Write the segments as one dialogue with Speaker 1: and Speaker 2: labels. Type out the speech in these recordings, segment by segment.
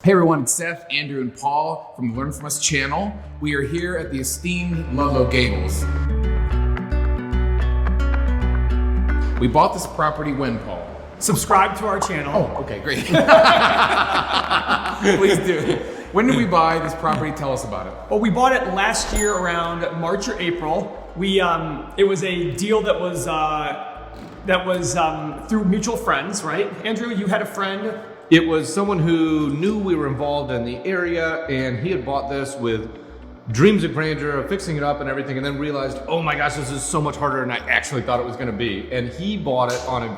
Speaker 1: Hey everyone, it's Seth, Andrew, and Paul from the Learn From Us channel. We are here at the esteemed Ludlow Gables. We bought this property when, Paul?
Speaker 2: Subscribe to our channel.
Speaker 1: Oh, okay, great. Please do. When did we buy this property? Tell us about it.
Speaker 2: Well, we bought it last year around March or April. It was a deal that was through mutual friends, right? Andrew, you had a friend.
Speaker 3: It was someone who knew we were involved in the area, and he had bought this with dreams of grandeur, of fixing it up and everything, and then realized, oh my gosh, this is so much harder than I actually thought it was gonna be. And he bought it on it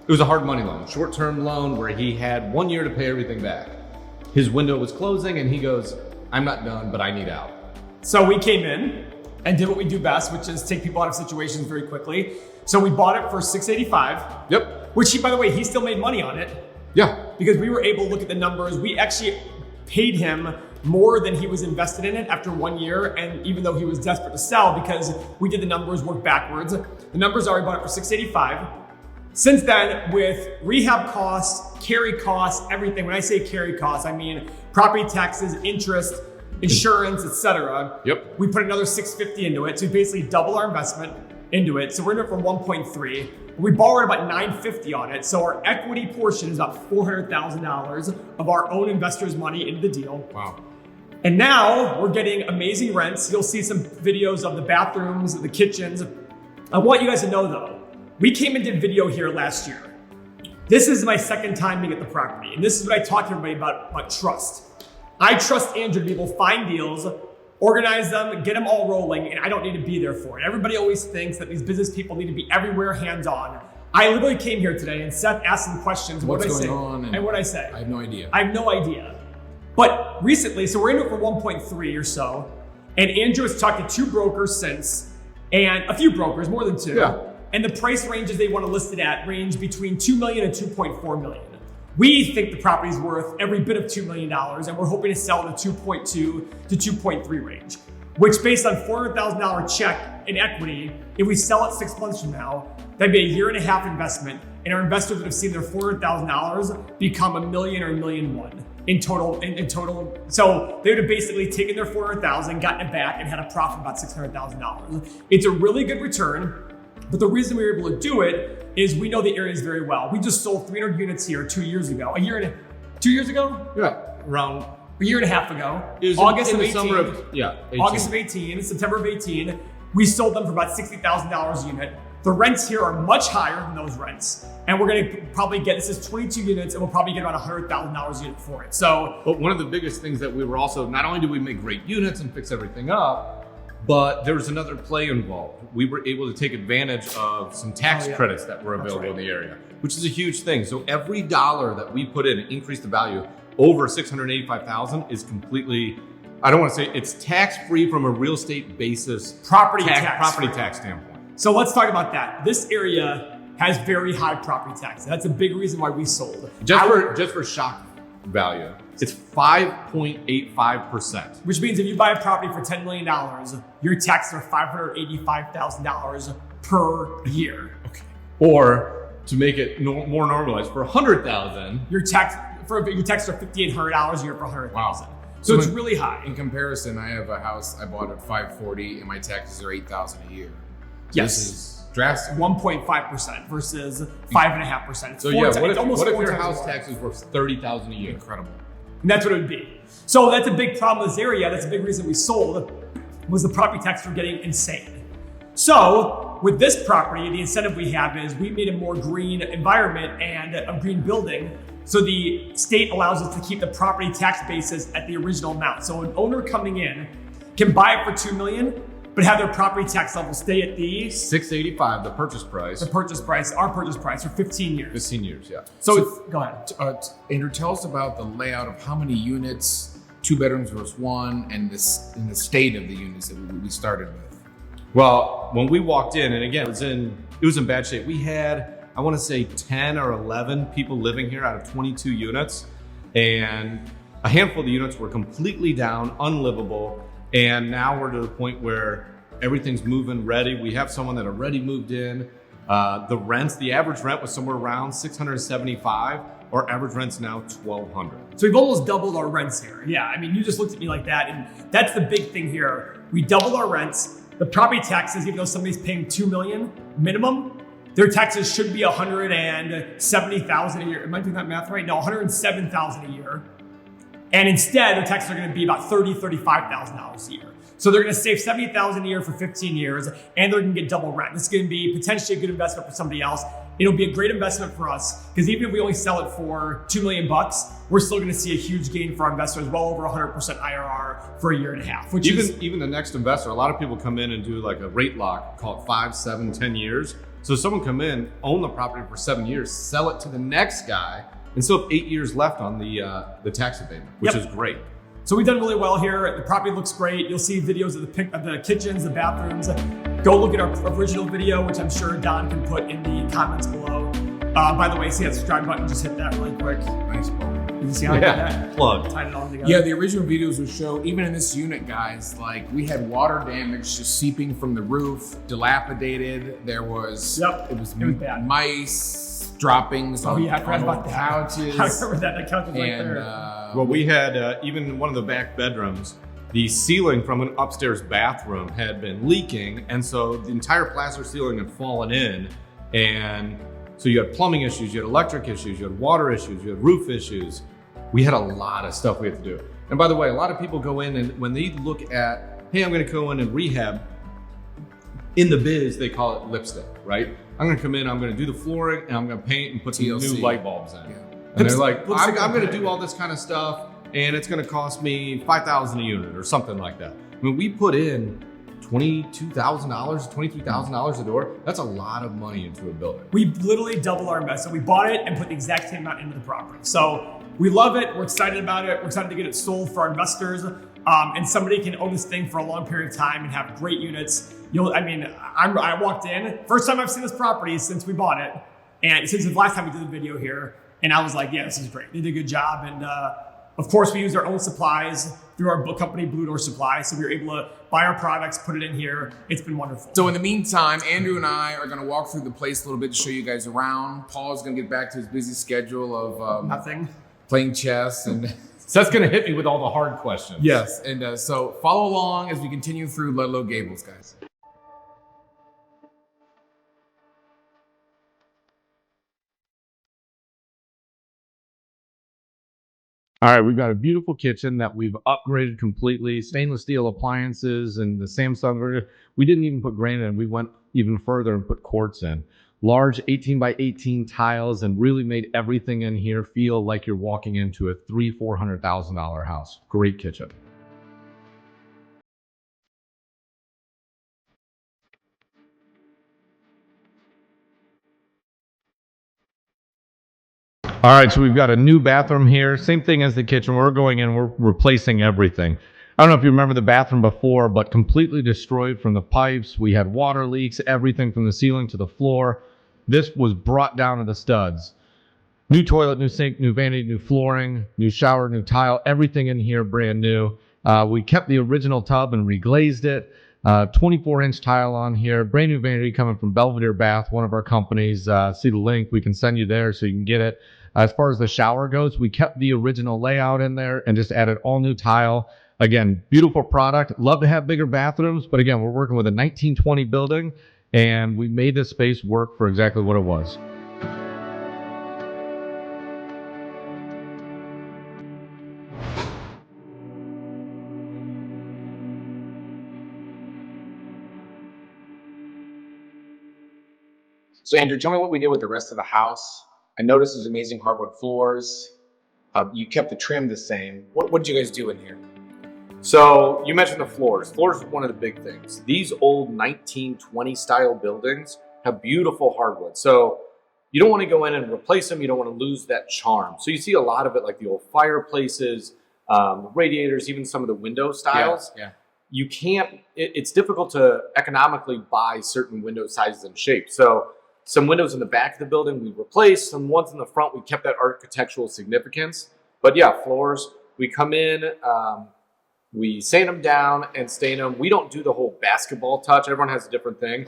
Speaker 3: was a hard money loan, short-term loan where he had 1 year to pay everything back. His window was closing and he goes, I'm not done, but I need out.
Speaker 2: So we came in and did what we do best, which is take people out of situations very quickly. So we bought it for $685.
Speaker 3: Yep.
Speaker 2: Which, by the way, he still made money on it.
Speaker 3: Yeah.
Speaker 2: Because we were able to look at the numbers. We actually paid him more than he was invested in it after 1 year. And even though he was desperate to sell, because we did the numbers, work backwards. The numbers are, we bought it for $685. Since then, with rehab costs, carry costs, everything. When I say carry costs, I mean property taxes, interest, insurance, etc.
Speaker 3: Yep.
Speaker 2: We put another $650 into it. So we basically double our investment into it. So we're in it for 1.3. We borrowed about $950 on it. So our equity portion is about $400,000 of our own investors' money into the deal.
Speaker 1: Wow.
Speaker 2: And now we're getting amazing rents. You'll see some videos of the bathrooms, the kitchens. I want you guys to know though, we came and did video here last year. This is my second time being at the property. And this is what I talk to everybody about trust. I trust Andrew to be able to find deals, organize them, get them all rolling, and I don't need to be there for it. Everybody always thinks that these business people need to be everywhere hands-on. I literally came here today and Seth asked some questions.
Speaker 1: What's
Speaker 2: what did I
Speaker 1: going
Speaker 2: say?
Speaker 1: on?
Speaker 2: And what did I say?
Speaker 1: I have no idea.
Speaker 2: I have no idea. But recently, so we're in it for 1.3 or so, and Andrew has talked to 2 brokers since, and a few brokers, more than 2.
Speaker 3: Yeah.
Speaker 2: And the price ranges they want to list it at range between $2 million and $2.4 million. We think the property's worth every bit of $2 million, and we're hoping to sell it at 2.2 to 2.3 range, which based on $400,000 check in equity, if we sell it 6 months from now, that'd be a 1.5 year investment, and our investors would have seen their $400,000 become $1 million or $1.1 million in total. So they would have basically taken their $400,000, gotten it back, and had a profit of about $600,000. It's a really good return. But the reason we were able to do it is we know the areas very well. We just sold 300 units here 2 years ago. 2 years ago?
Speaker 3: Yeah. Around
Speaker 2: a year and a half ago.
Speaker 3: it was
Speaker 2: August
Speaker 3: in
Speaker 2: of
Speaker 3: the
Speaker 2: 18.
Speaker 3: summer of 18.
Speaker 2: August of 18, September of 18. We sold them for about $60,000 a unit. The rents here are much higher than those rents. And we're gonna probably get, this is 22 units, and we'll probably get about $100,000 a unit for it. So,
Speaker 3: But one of the biggest things that we were also, not only did we make great units and fix everything up, but there was another play involved. We were able to take advantage of some tax credits that were available in the area, which is a huge thing. So every dollar that we put in increased the value over $685,000 is completely, I don't want to say it's tax-free from a real estate basis, property tax standpoint.
Speaker 2: So let's talk about that. This area has very high property tax. That's a big reason why we sold.
Speaker 3: Just for shock value, it's 5.85%.
Speaker 2: Which means if you buy a property for $10 million, your taxes are $585,000 per year.
Speaker 3: Okay. Or to make it more normalized, for $100,000,
Speaker 2: your taxes are $5,800 a year for $100,000.
Speaker 1: Wow.
Speaker 2: So it's really high.
Speaker 1: In comparison, I have a house I bought at $540,000 and my taxes are $8,000 a year. So
Speaker 2: Yes.
Speaker 1: This is drastic.
Speaker 2: 1.5% versus 5.5%.
Speaker 3: So yeah, what if your
Speaker 2: times
Speaker 3: house
Speaker 2: more.
Speaker 3: taxes were $30,000 a year?
Speaker 1: Incredible.
Speaker 2: And that's what it would be. So that's a big problem in this area. That's a big reason we sold, was the property taxes were getting insane. So with this property, the incentive we have is we made a more green environment and a green building. So the state allows us to keep the property tax basis at the original amount. So an owner coming in can buy it for $2 million, but have their property tax level stay at the
Speaker 3: $685, the purchase price.
Speaker 2: our purchase price for 15 years.
Speaker 3: 15 years, yeah.
Speaker 2: So go ahead.
Speaker 1: Andrew, tell us about the layout of how many units, 2 bedrooms versus 1, and the state of the units that we started with.
Speaker 3: Well, when we walked in, and again, it was in bad shape. We had, I want to say 10 or 11 people living here out of 22 units. And a handful of the units were completely down, unlivable. And now we're to the point where everything's moving ready. We have someone that already moved in. The average rent was somewhere around $675. Our average rent's now $1,200.
Speaker 2: So we've almost doubled our rents here. Yeah, I mean, you just looked at me like that, and that's the big thing here. We doubled our rents. The property taxes, even though somebody's paying $2 million minimum, their taxes should be $170,000 a year. Am I doing that math right? No, $107,000 a year. And instead, their taxes are going to be about $35,000 a year. So they're going to save $70,000 a year for 15 years, and they're going to get double rent. This is going to be potentially a good investment for somebody else. It'll be a great investment for us because even if we only sell it for $2 million, we're still going to see a huge gain for our investors, well over 100% IRR for a year and a half. Which
Speaker 3: even the next investor, a lot of people come in and do like a rate lock, call it 5, 7, 10 years. So someone come in, own the property for 7 years, sell it to the next guy, and still have 8 years left on the tax abatement, which is great.
Speaker 2: So we've done really well here. The property looks great. You'll see videos of the kitchens, the bathrooms. Go look at our original video, which I'm sure Don can put in the comments below. By the way, see that subscribe button, just hit that really quick.
Speaker 1: Nice ball.
Speaker 2: You can see how I did that?
Speaker 3: Plug.
Speaker 2: Tied it all together.
Speaker 1: Yeah, the original videos would show, even in this unit, guys, like we had water damage just seeping from the roof, dilapidated. There was, it was
Speaker 2: bad.
Speaker 1: Mice, droppings on,
Speaker 2: I forgot about that.
Speaker 1: couches.
Speaker 2: I remember that. That couch was right there.
Speaker 3: Well, we had, even one of the back bedrooms, the ceiling from an upstairs bathroom had been leaking. And so the entire plaster ceiling had fallen in. And so you had plumbing issues, you had electric issues, you had water issues, you had roof issues. We had a lot of stuff we had to do. And by the way, a lot of people go in and when they look at, hey, I'm gonna go in and rehab, in the biz, they call it lipstick, right? I'm gonna come in, I'm gonna do the flooring, and I'm gonna paint and put some
Speaker 1: TLC.
Speaker 3: new light bulbs in.
Speaker 1: Yeah.
Speaker 3: And they're like, I'm gonna do all this kind of stuff, and it's gonna cost me $5,000 a unit or something like that. I mean, we put in $22,000, $23,000 a door. That's a lot of money into a building.
Speaker 2: We literally doubled our investment. We bought it and put the exact same amount into the property. So we love it. We're excited about it. We're excited to get it sold for our investors. And somebody can own this thing for a long period of time and have great units. I walked in, first time I've seen this property since we bought it. And since the last time we did the video here. And I was like, yeah, this is great. They did a good job. And of course, we used our own supplies through our company, Blue Door Supply. So we were able to buy our products, put it in here. It's been wonderful.
Speaker 1: So in the meantime, Andrew and I are going to walk through the place a little bit to show you guys around. Paul's going to get back to his busy schedule of
Speaker 2: nothing,
Speaker 1: playing chess. And
Speaker 3: Seth's going to hit me with all the hard questions.
Speaker 1: Yes. And so follow along as we continue through Ludlow Gables, guys.
Speaker 3: All right, we've got a beautiful kitchen that we've upgraded completely, stainless steel appliances and the Samsung version. We didn't even put granite in. We went even further and put quartz in. Large 18 by 18 tiles and really made everything in here feel like you're walking into a $300,000-$400,000 house. Great kitchen. All right, so we've got a new bathroom here. Same thing as the kitchen. We're going in, we're replacing everything. I don't know if you remember the bathroom before, but completely destroyed from the pipes. We had water leaks, everything from the ceiling to the floor. This was brought down to the studs. New toilet, new sink, new vanity, new flooring, new shower, new tile, everything in here brand new. We kept the original tub and reglazed it. 24-inch tile on here, brand new vanity coming from Belvedere Bath, one of our companies. See the link, we can send you there so you can get it. As far as the shower goes, we kept the original layout in there and just added all new tile. Again, beautiful product. Love to have bigger bathrooms, but again, we're working with a 1920 building and we made this space work for exactly what it was.
Speaker 1: So Andrew, tell me what we did with the rest of the house. I noticed there's amazing hardwood floors. You kept the trim the same. What did you guys do in here?
Speaker 3: So you mentioned the floors. Floors are one of the big things. These old 1920 style buildings have beautiful hardwood. So you don't want to go in and replace them. You don't want to lose that charm. So you see a lot of it like the old fireplaces, radiators, even some of the window styles.
Speaker 1: Yeah.
Speaker 3: You can't, it's difficult to economically buy certain window sizes and shapes. So some windows in the back of the building we replaced, some ones in the front we kept that architectural significance. But yeah, floors, we come in, we sand them down and stain them. We don't do the whole basketball touch. Everyone has a different thing.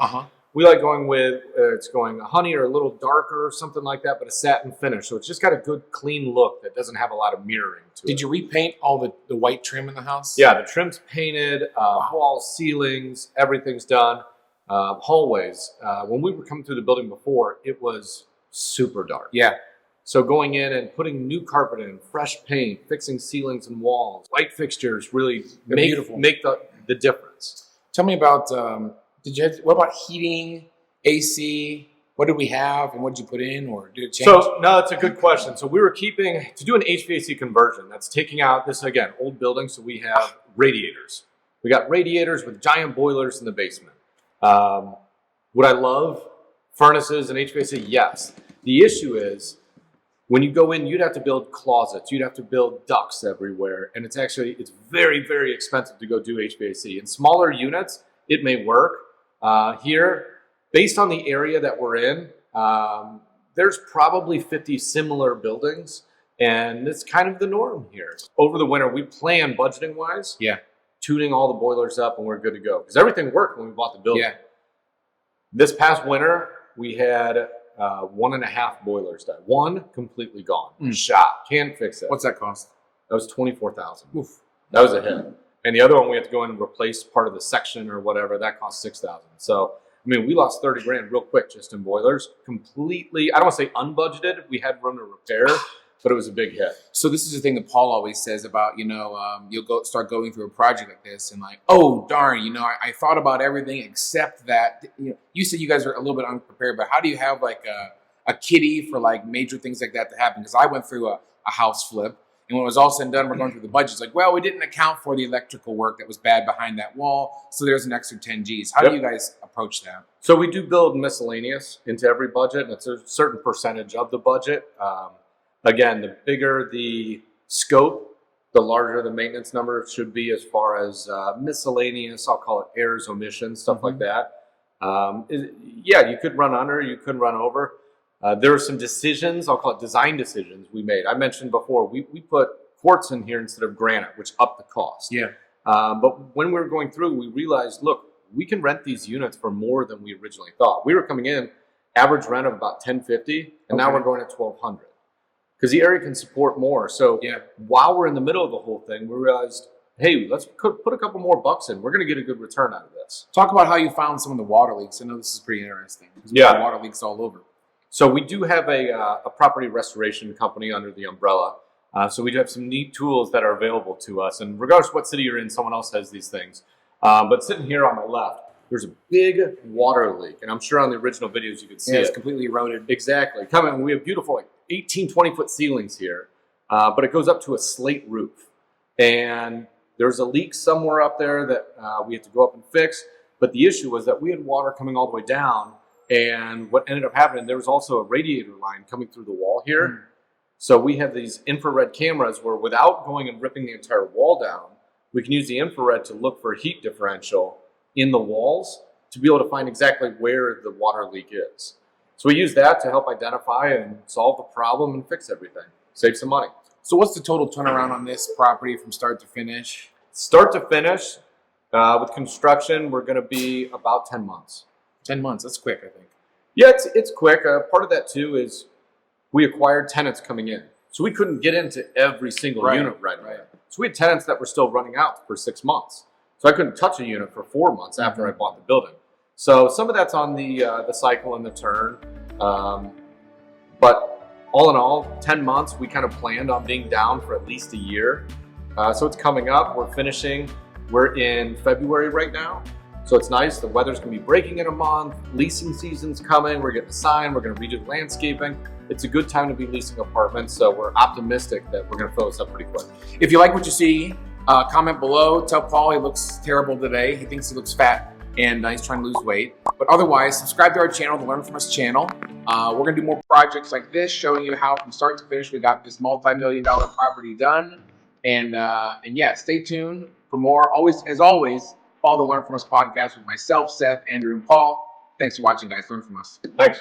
Speaker 3: We like going with, it's going a honey or a little darker or something like that, but a satin finish. So it's just got a good clean look that doesn't have a lot of mirroring to it.
Speaker 1: Did you repaint all the white trim in the house?
Speaker 3: Yeah, the trim's painted, walls, ceilings, everything's done. Hallways. When we were coming through the building before, it was super dark.
Speaker 1: Yeah.
Speaker 3: So going in and putting new carpet in, fresh paint, fixing ceilings and walls, light fixtures really make the difference.
Speaker 1: Tell me about, what about heating, AC? What did we have and what did you put in, or did it change?
Speaker 3: So, no, it's a good question. So we were to do an HVAC conversion. That's taking out this, again, old building. So we have radiators. We got radiators with giant boilers in the basement. Would I love furnaces and HVAC? Yes. The issue is, when you go in, you'd have to build closets. You'd have to build ducts everywhere. And it's very, very expensive to go do HVAC. In smaller units, it may work. Here, based on the area that we're in, there's probably 50 similar buildings. And it's kind of the norm here. Over the winter, we plan budgeting-wise.
Speaker 1: Yeah.
Speaker 3: Tuning all the boilers up, and we're good to go. Because everything worked when we bought the building.
Speaker 1: Yeah.
Speaker 3: This past winter, we had 1.5 boilers done. One completely gone. Shot. Can't fix it.
Speaker 1: What's that cost?
Speaker 3: That was $24,000. Oof. That was a hit. And the other one, we had to go in and replace part of the section or whatever. That cost $6,000. So, I mean, we lost 30 grand real quick just in boilers. Completely, I don't want to say unbudgeted. We had room to repair, but it was a big hit.
Speaker 1: So this is the thing that Paul always says about, you'll start going through a project like this and like, oh, darn, I thought about everything except that. You said you guys are a little bit unprepared, but how do you have like a kitty for like major things like that to happen? Because I went through a house flip, and when it was all said and done, we're going through the budget. It's like, well, we didn't account for the electrical work that was bad behind that wall, so there's an extra 10 G's. How do you guys approach that?
Speaker 3: So we do build miscellaneous into every budget, and it's a certain percentage of the budget. Again, the bigger the scope, the larger the maintenance number should be as far as miscellaneous, I'll call it errors, omissions, stuff like that. You could run under, you could run over. There are some decisions, I'll call it design decisions we made. I mentioned before, we put quartz in here instead of granite, which upped the cost.
Speaker 1: Yeah.
Speaker 3: But when we were going through, we realized, look, we can rent these units for more than we originally thought. We were coming in, average rent of about $1,050, and now we're going at $1,200. Because the area can support more. So while we're in the middle of the whole thing, we realized, hey, let's put a couple more bucks in. We're going to get a good return out of this.
Speaker 1: Talk about how you found some of the water leaks. I know this is pretty interesting.
Speaker 3: Yeah.
Speaker 1: Water leaks all over.
Speaker 3: So we do have a property restoration company under the umbrella. So we do have some neat tools that are available to us. And regardless of what city you're in, someone else has these things. But sitting here on my left, there's a big water leak. And I'm sure on the original videos you could see
Speaker 1: it's completely eroded.
Speaker 3: Exactly. We have beautiful 18, 20-foot ceilings here. But it goes up to a slate roof. And there's a leak somewhere up there that we have to go up and fix. But the issue was that we had water coming all the way down. And what ended up happening, there was also a radiator line coming through the wall here. So we have these infrared cameras where without going and ripping the entire wall down, we can use the infrared to look for a heat differential in the walls to be able to find exactly where the water leak is. So we use that to help identify and solve the problem and fix everything, save some money.
Speaker 1: So what's the total turnaround on this property from start to finish?
Speaker 3: Start to finish, with construction, we're going to be about 10 months.
Speaker 1: 10 months, that's quick, I think.
Speaker 3: Yeah, it's quick. Part of that too is we acquired tenants coming in. So we couldn't get into every single unit right away. So we had tenants that were still running out for 6 months. So I couldn't touch a unit for 4 months after I bought the building. So some of that's on the cycle and the turn. But all in all, 10 months, we kind of planned on being down for at least a year. So it's coming up. We're finishing. We're in February right now. So it's nice. The weather's going to be breaking in a month. Leasing season's coming. We're getting a sign. We're going to redo the landscaping. It's a good time to be leasing apartments. So we're optimistic that we're going to fill this up pretty quick.
Speaker 1: If you like what you see, comment below. Tell Paul he looks terrible today. He thinks he looks fat and he's trying to lose weight. But otherwise, subscribe to our channel, the Learn From Us channel. We're going to do more projects like this, showing you how from start to finish we got this multi-million-dollar property done. And yeah, stay tuned for more. As always, follow the Learn From Us podcast with myself, Seth, Andrew, and Paul. Thanks for watching, guys. Learn From Us.
Speaker 3: Thanks.